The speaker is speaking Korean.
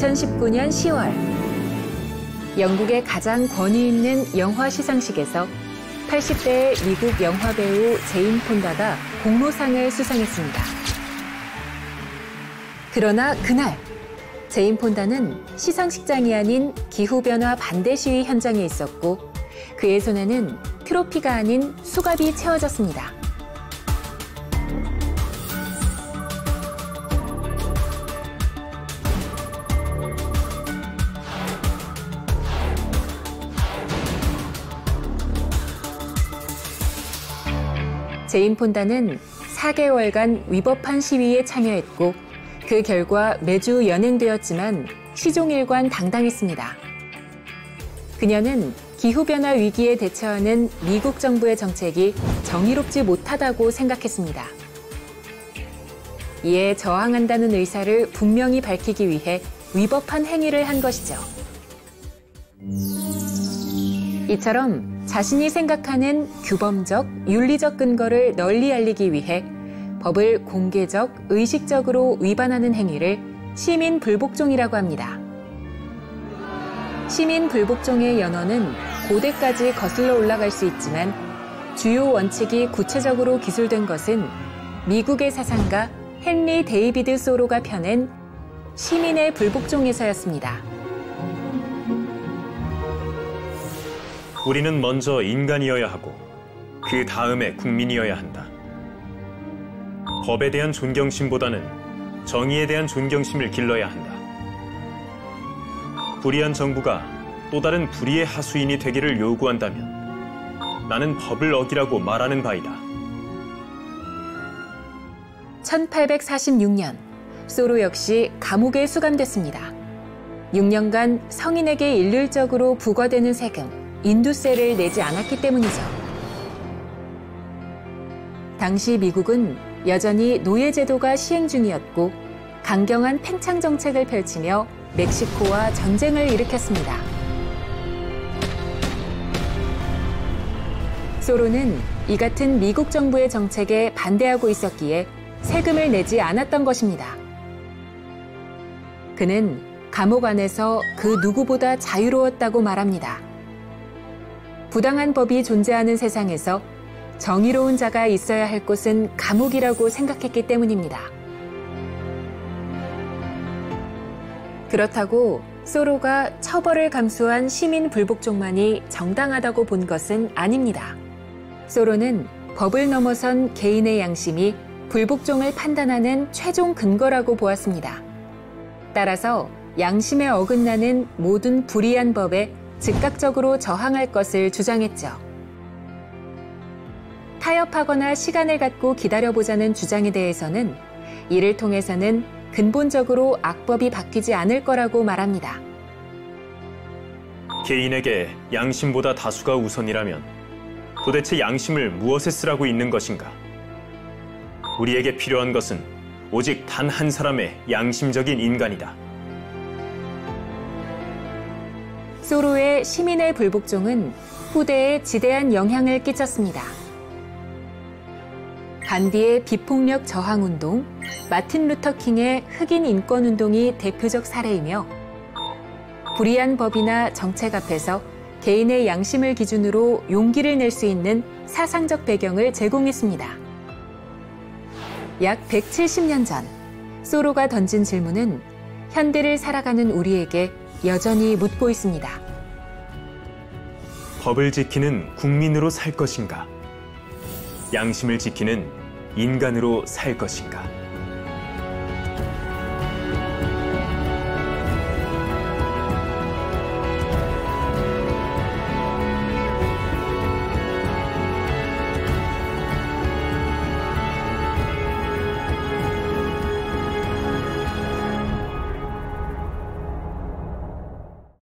2019년 10월 영국의 가장 권위 있는 영화 시상식에서 80대의 미국 영화배우 제인 폰다가 공로상을 수상했습니다. 그러나 그날 제인 폰다는 시상식장이 아닌 기후변화 반대 시위 현장에 있었고 그의 손에는 트로피가 아닌 수갑이 채워졌습니다. 제인 폰다는 4개월간 위법한 시위에 참여했고 그 결과 매주 연행되었지만 시종일관 당당했습니다. 그녀는 기후변화 위기에 대처하는 미국 정부의 정책이 정의롭지 못하다고 생각했습니다. 이에 저항한다는 의사를 분명히 밝히기 위해 위법한 행위를 한 것이죠. 이처럼 자신이 생각하는 규범적, 윤리적 근거를 널리 알리기 위해 법을 공개적, 의식적으로 위반하는 행위를 시민 불복종이라고 합니다. 시민 불복종의 연원은 고대까지 거슬러 올라갈 수 있지만 주요 원칙이 구체적으로 기술된 것은 미국의 사상가 헨리 데이비드 소로가 펴낸 시민의 불복종에서였습니다. 우리는 먼저 인간이어야 하고 그 다음에 국민이어야 한다. 법에 대한 존경심보다는 정의에 대한 존경심을 길러야 한다. 불의한 정부가 또 다른 불의의 하수인이 되기를 요구한다면 나는 법을 어기라고 말하는 바이다. 1846년 소로 역시 감옥에 수감됐습니다. 6년간 성인에게 일률적으로 부과되는 세금, 인두세를 내지 않았기 때문이죠. 당시 미국은 여전히 노예제도가 시행 중이었고 강경한 팽창 정책을 펼치며 멕시코와 전쟁을 일으켰습니다. 소로는 이 같은 미국 정부의 정책에 반대하고 있었기에 세금을 내지 않았던 것입니다. 그는 감옥 안에서 그 누구보다 자유로웠다고 말합니다. 부당한 법이 존재하는 세상에서 정의로운 자가 있어야 할 곳은 감옥이라고 생각했기 때문입니다. 그렇다고 소로가 처벌을 감수한 시민 불복종만이 정당하다고 본 것은 아닙니다. 소로는 법을 넘어선 개인의 양심이 불복종을 판단하는 최종 근거라고 보았습니다. 따라서 양심에 어긋나는 모든 불의한 법에 즉각적으로 저항할 것을 주장했죠. 타협하거나 시간을 갖고 기다려보자는 주장에 대해서는 이를 통해서는 근본적으로 악법이 바뀌지 않을 거라고 말합니다. 개인에게 양심보다 다수가 우선이라면 도대체 양심을 무엇에 쓰라고 있는 것인가? 우리에게 필요한 것은 오직 단 한 사람의 양심적인 인간이다. 소로의 시민의 불복종은 후대에 지대한 영향을 끼쳤습니다. 간디의 비폭력 저항운동, 마틴 루터 킹의 흑인 인권운동이 대표적 사례이며 불의한 법이나 정책 앞에서 개인의 양심을 기준으로 용기를 낼 수 있는 사상적 배경을 제공했습니다. 약 170년 전, 소로가 던진 질문은 현대를 살아가는 우리에게 여전히 묻고 있습니다. 법을 지키는 국민으로 살 것인가? 양심을 지키는 인간으로 살 것인가?